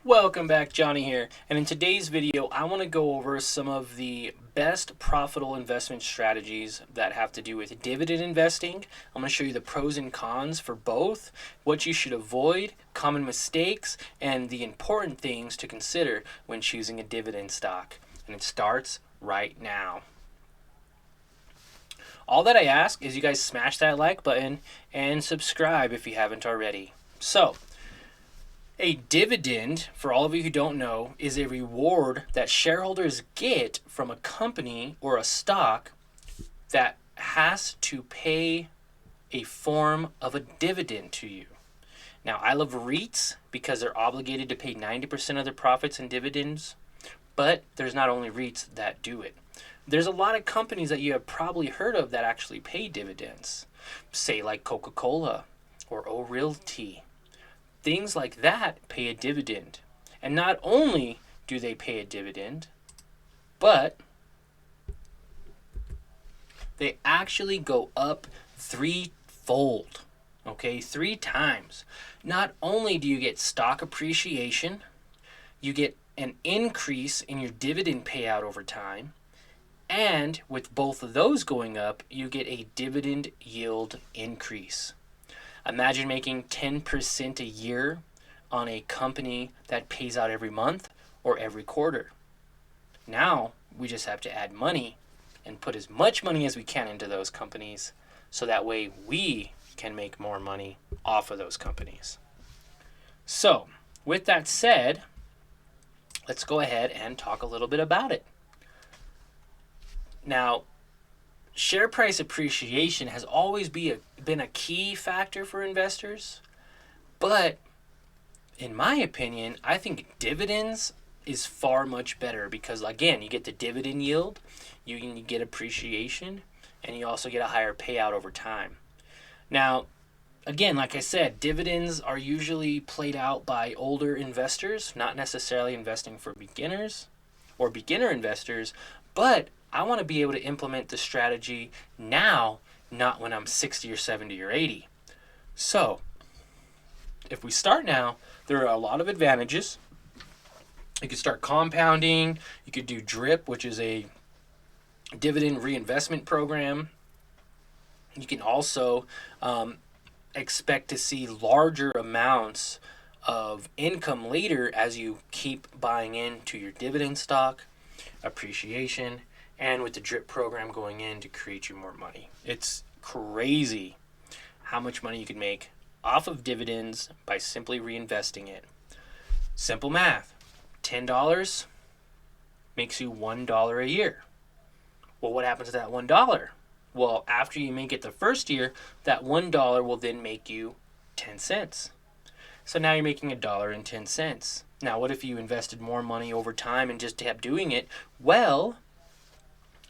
Welcome back, Johnny here. And in today's video, I want to go over some of the best profitable investment strategies that have to do with dividend investing. I'm going to show you the pros and cons for both, what you should avoid, common mistakes, and the important things to consider when choosing a dividend stock. And it starts right now. All that I ask is you guys smash that like button and subscribe if you haven't already. So, a dividend, for all of you who don't know, is a reward that shareholders get from a company or a stock that has to pay a form of a dividend to you. Now, I love REITs because they're obligated to pay 90% of their profits in dividends, but there's not only REITs that do it. There's a lot of companies that you have probably heard of that actually pay dividends, say like Coca Cola or O Realty. Things like that pay a dividend. And not only do they pay a dividend, but they actually go up threefold. Okay, 3 times. Not only do you get stock appreciation, you get an increase in your dividend payout over time, and with both of those going up, you get a dividend yield increase. Imagine making 10% a year on a company that pays out every month or every quarter. Now we just have to add money and put as much money as we can into those companies so that way we can make more money off of those companies. So, with that said, let's go ahead and talk a little bit about it. Now, share price appreciation has always been a key factor for investors, but in my opinion, I think dividends is far much better because, again, you get the dividend yield, you get appreciation, and you also get a higher payout over time. Now, again, like I said, dividends are usually played out by older investors, not necessarily investing for beginners or beginner investors, but I want to be able to implement the strategy now, not when I'm 60 or 70 or 80. So, if we start now, there are a lot of advantages. You could start compounding. You could do DRIP, which is a dividend reinvestment program. You can also expect to see larger amounts of income later as you keep buying into your dividend stock, appreciation, and with the DRIP program going in to create you more money. It's crazy how much money you can make off of dividends by simply reinvesting it. Simple math. $10 makes you $1 a year. Well, what happens to that $1? Well, after you make it the first year, that $1 will then make you 10 cents. So now you're making $1.10. Now, what if you invested more money over time and just kept doing it? Well,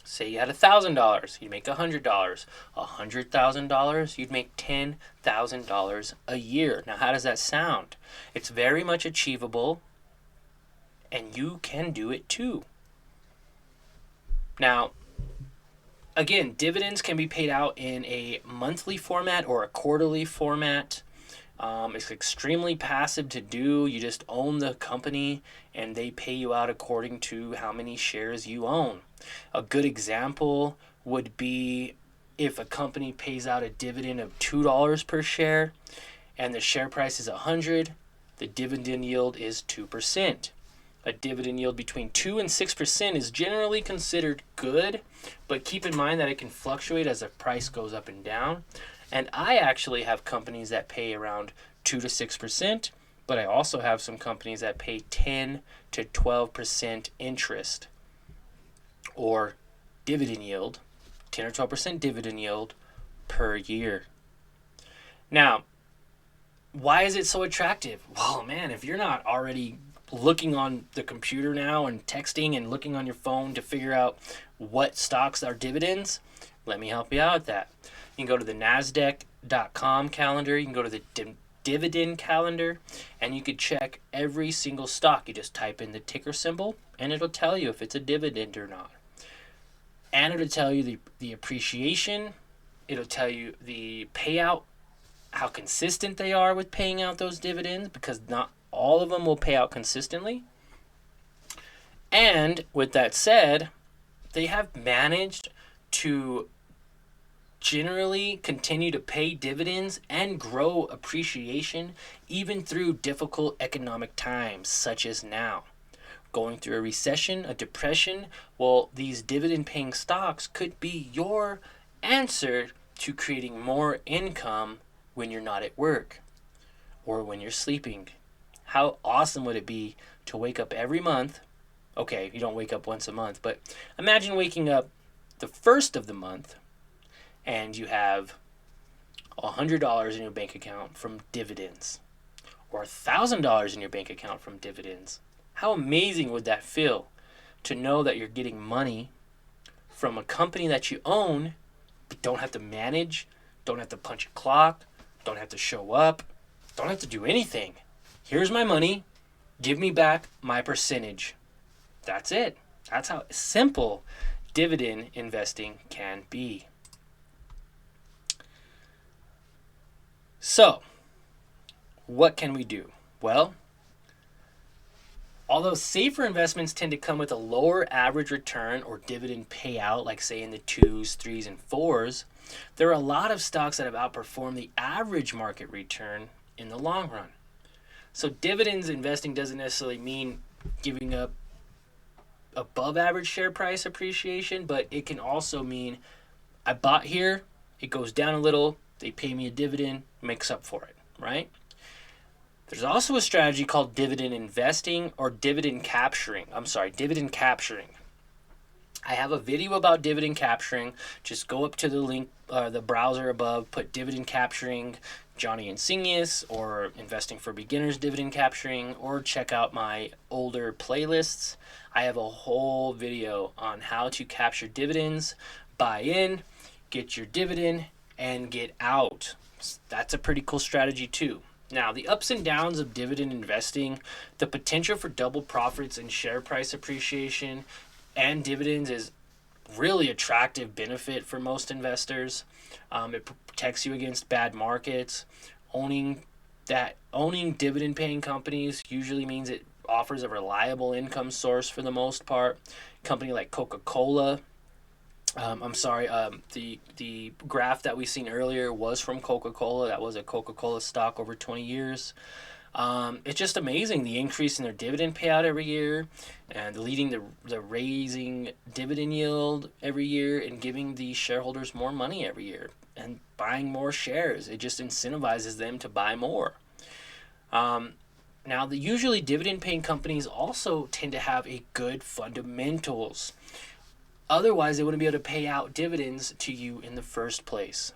say you had $1,000, you'd make $100. $100,000, you'd make $10,000 a year. Now, how does that sound? It's very much achievable, and you can do it too. Now, again, dividends can be paid out in a monthly format or a quarterly format. It's extremely passive to do. You just own the company and they pay you out according to how many shares you own. A good example would be if a company pays out a dividend of $2 per share and the share price is 100, the dividend yield is 2%. A dividend yield between 2 and 6% is generally considered good, but keep in mind that it can fluctuate as the price goes up and down. And I actually have companies that pay around 2 to 6%, but I also have some companies that pay 10 to 12% interest or dividend yield, 10 or 12% dividend yield per year. Now, why is it so attractive? Well, man, if you're not already looking on the computer now and texting and looking on your phone to figure out what stocks are dividends, let me help you out with that. You can go to the NASDAQ.com calendar. You can go to the dividend calendar, and you could check every single stock. You just type in the ticker symbol, and it'll tell you if it's a dividend or not. And it'll tell you the appreciation. It'll tell you the payout, how consistent they are with paying out those dividends, because not all of them will pay out consistently. And with that said, they have managed to generally continue to pay dividends and grow appreciation even through difficult economic times such as now. Going through a recession, a depression, well, these dividend paying stocks could be your answer to creating more income when you're not at work or when you're sleeping. How awesome would it be to wake up every month? Okay, you don't wake up once a month, but imagine waking up the first of the month and you have $100 in your bank account from dividends or $1,000 in your bank account from dividends. How amazing would that feel to know that you're getting money from a company that you own, but don't have to manage, don't have to punch a clock, don't have to show up, don't have to do anything. Here's my money, give me back my percentage. That's it. That's how simple dividend investing can be. So, what can we do? Well, although safer investments tend to come with a lower average return or dividend payout, like say in the 2s, 3s, and 4s, there are a lot of stocks that have outperformed the average market return in the long run. So dividends investing doesn't necessarily mean giving up above average share price appreciation, but it can also mean I bought here, it goes down a little, they pay me a dividend, makes up for it, right? There's also a strategy called dividend investing or dividend capturing. Dividend capturing. I have a video about dividend capturing. Just go up to the link, the browser above, put dividend capturing, Johnny Insignius, or investing for beginners dividend capturing, or check out my older playlists. I have a whole video on how to capture dividends, buy in, get your dividend, and get out. That's a pretty cool strategy too. Now, the ups and downs of dividend investing, the potential for double profits and share price appreciation and dividends is really attractive benefit for most investors. It protects you against bad markets. Owning dividend paying companies usually means it offers a reliable income source for the most part. Company like Coca Cola. The graph that we seen earlier was from Coca Cola. That was a Coca Cola stock over 20 years. It's just amazing the increase in their dividend payout every year and leading the raising dividend yield every year and giving the shareholders more money every year and buying more shares. It just incentivizes them to buy more. Now, usually dividend paying companies also tend to have a good fundamentals. Otherwise, they wouldn't be able to pay out dividends to you in the first place.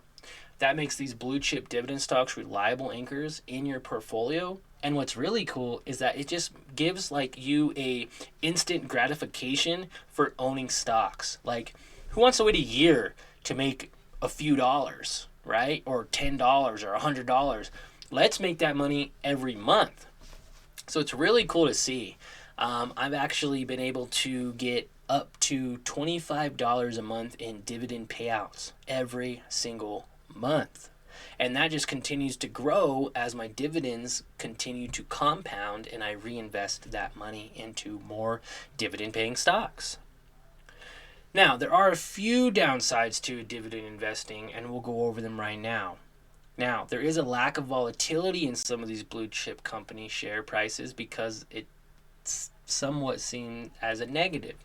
That makes these blue chip dividend stocks reliable anchors in your portfolio. And what's really cool is that it just gives like you a instant gratification for owning stocks. Like, who wants to wait a year to make a few dollars, right? Or $10 or $100. Let's make that money every month. So it's really cool to see. I've actually been able to get up to $25 a month in dividend payouts every single month. And that just continues to grow as my dividends continue to compound and I reinvest that money into more dividend paying stocks. Now, there are a few downsides to dividend investing, and we'll go over them right now. Now, there is a lack of volatility in some of these blue chip company share prices because it's somewhat seen as a negative.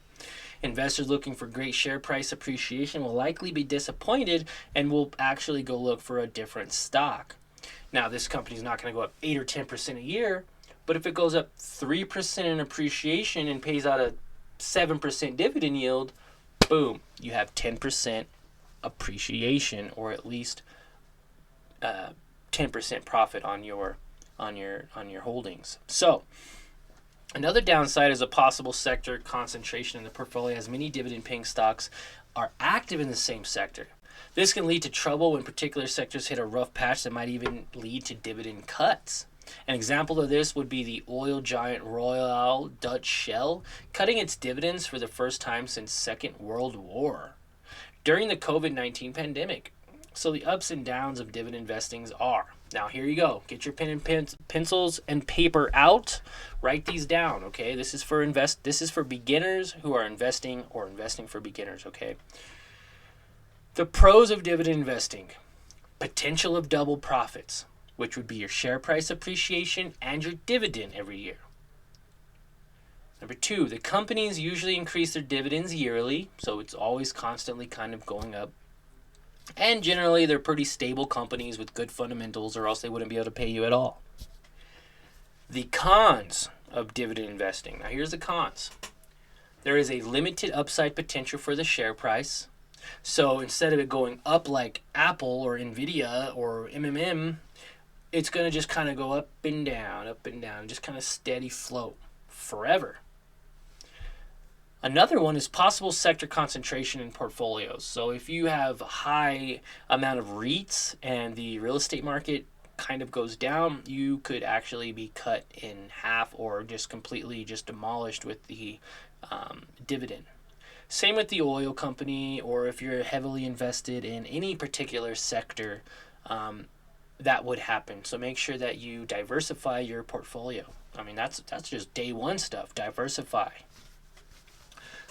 Investors looking for great share price appreciation will likely be disappointed and will actually go look for a different stock. Now, this company is not going to go up 8 or 10% a year, but if it goes up 3% in appreciation and pays out a 7% dividend yield, boom, you have 10% appreciation, or at least 10% profit on your holdings. So, another downside is a possible sector concentration in the portfolio, as many dividend-paying stocks are active in the same sector. This can lead to trouble when particular sectors hit a rough patch that might even lead to dividend cuts. An example of this would be the oil giant Royal Dutch Shell cutting its dividends for the first time since Second World War. During the COVID-19 pandemic, So the ups and downs of dividend investing are. Now here you go. Get your pen and pencils and paper out. Write these down, okay? This is for beginners who are investing, or investing for beginners, okay? The pros of dividend investing. Potential of double profits, which would be your share price appreciation and your dividend every year. Number 2, the companies usually increase their dividends yearly, so it's always constantly kind of going up. And generally, they're pretty stable companies with good fundamentals, or else they wouldn't be able to pay you at all. The cons of dividend investing. Now, here's the cons. There is a limited upside potential for the share price. So instead of it going up like Apple or Nvidia or MMM, it's going to just kind of go up and down, just kind of steady float forever. Another one is possible sector concentration in portfolios. So if you have a high amount of REITs and the real estate market kind of goes down, you could actually be cut in half or just completely just demolished with the dividend. Same with the oil company, or if you're heavily invested in any particular sector, that would happen. So make sure that you diversify your portfolio. I mean, that's just day one stuff. Diversify.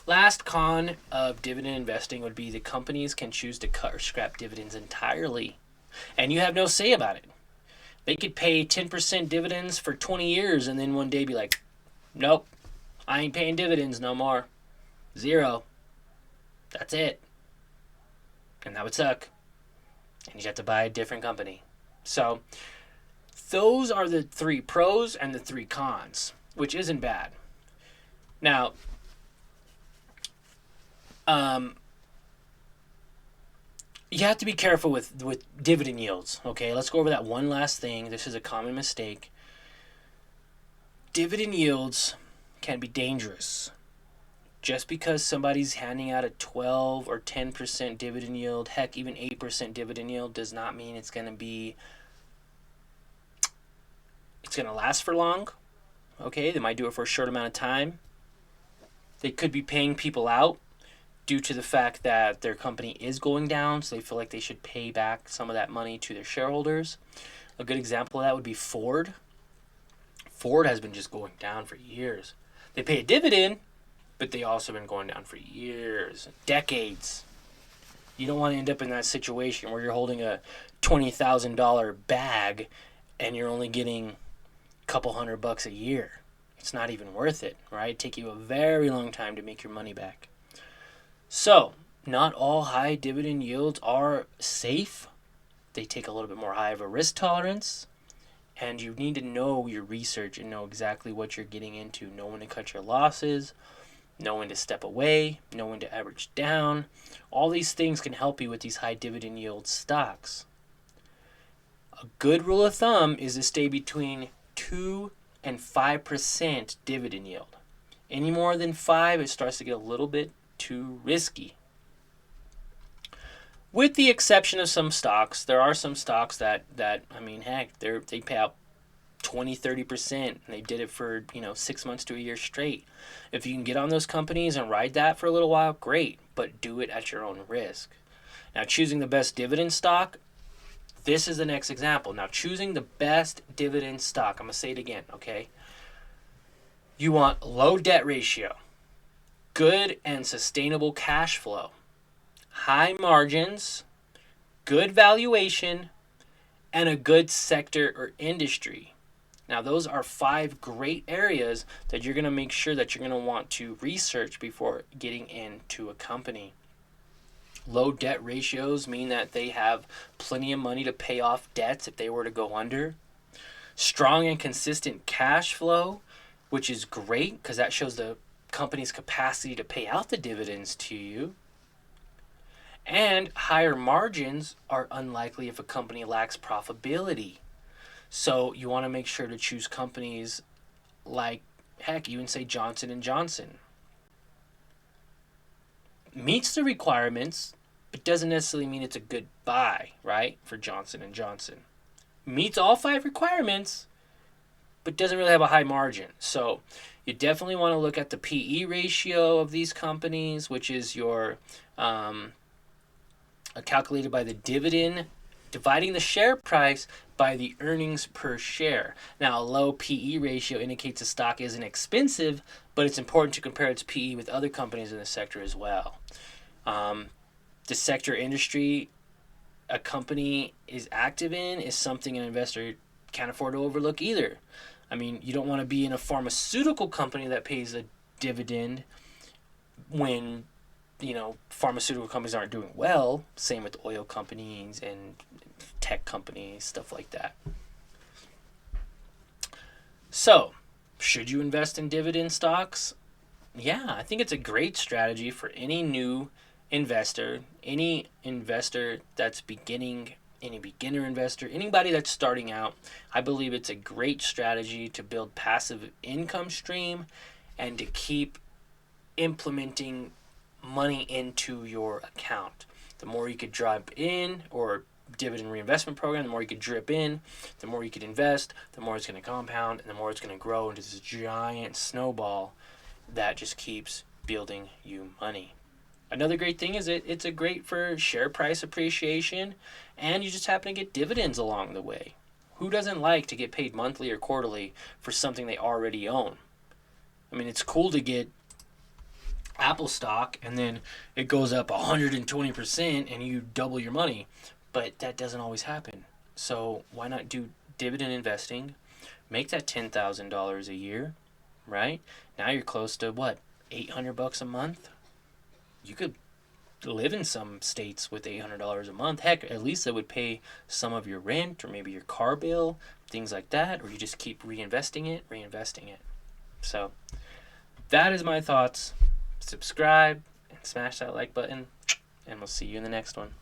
Last con of dividend investing would be the companies can choose to cut or scrap dividends entirely, and you have no say about it. They could pay 10% dividends for 20 years and then one day be like, nope, I ain't paying dividends no more. 0. That's it. And that would suck. And you have to buy a different company. So those are the 3 pros and the 3 cons, which isn't bad. Now, you have to be careful with dividend yields, okay? Let's go over that one last thing. This is a common mistake. Dividend yields can be dangerous. Just because somebody's handing out a 12 or 10% dividend yield, heck, even 8% dividend yield, does not mean it's going to last for long, okay? They might do it for a short amount of time. They could be paying people out due to the fact that their company is going down, so they feel like they should pay back some of that money to their shareholders. A good example of that would be Ford. Ford has been just going down for years. They pay a dividend, but they also been going down for years, decades. You don't want to end up in that situation where you're holding a $20,000 bag and you're only getting a couple $100 a year. It's not even worth it, right? It'd take you a very long time to make your money back. So, not all high dividend yields are safe. They take a little bit more high of a risk tolerance. And you need to know your research and know exactly what you're getting into. Know when to cut your losses. Know when to step away. Know when to average down. All these things can help you with these high dividend yield stocks. A good rule of thumb is to stay between 2 and 5% dividend yield. Any more than 5, it starts to get a little bit too risky. With the exception of some stocks, there are some stocks that I mean, heck, they pay out 20-30%, and they did it for 6 months to a year straight. If you can get on those companies and ride that for a little while, great, but do it at your own risk. Now, choosing the best dividend stock, this is the next example. Now, choosing the best dividend stock, I'm going to say it again, okay? You want low debt ratio, good and sustainable cash flow, high margins, good valuation, and a good sector or industry. Now, those are 5 great areas that you're going to make sure that you're going to want to research before getting into a company. Low debt ratios mean that they have plenty of money to pay off debts if they were to go under. Strong and consistent cash flow, which is great because that shows the company's capacity to pay out the dividends to you. And higher margins are unlikely if a company lacks profitability. So you want to make sure to choose companies like, heck, even say Johnson & Johnson. Meets the requirements, but doesn't necessarily mean it's a good buy, right, for Johnson & Johnson. Meets all 5 requirements, but doesn't really have a high margin. So you definitely want to look at the PE ratio of these companies, which is your calculated by the dividend, dividing the share price by the earnings per share. Now, a low PE ratio indicates a stock isn't expensive, but it's important to compare its PE with other companies in the sector as well. The sector industry a company is active in is something an investor can't afford to overlook either. I mean, you don't want to be in a pharmaceutical company that pays a dividend when, pharmaceutical companies aren't doing well. Same with oil companies and tech companies, stuff like that. So, should you invest in dividend stocks? Yeah, I think it's a great strategy for any new investor, any investor that's beginning, any beginner investor, anybody that's starting out. I believe it's a great strategy to build passive income stream and to keep implementing money into your account. The more you could drop in, or dividend reinvestment program, the more you could drip in, the more you could invest, the more it's going to compound, and the more it's going to grow into this giant snowball that just keeps building you money. Another great thing is it's a great for share price appreciation, and you just happen to get dividends along the way. Who doesn't like to get paid monthly or quarterly for something they already own? I mean, it's cool to get Apple stock and then it goes up 120% and you double your money, but that doesn't always happen. So why not do dividend investing, make that $10,000 a year, right? Now you're close to what, $800 a month? You could live in some states with $800 a month. Heck, at least it would pay some of your rent or maybe your car bill, things like that, or you just keep reinvesting it. So that is my thoughts. Subscribe and smash that like button, and we'll see you in the next one.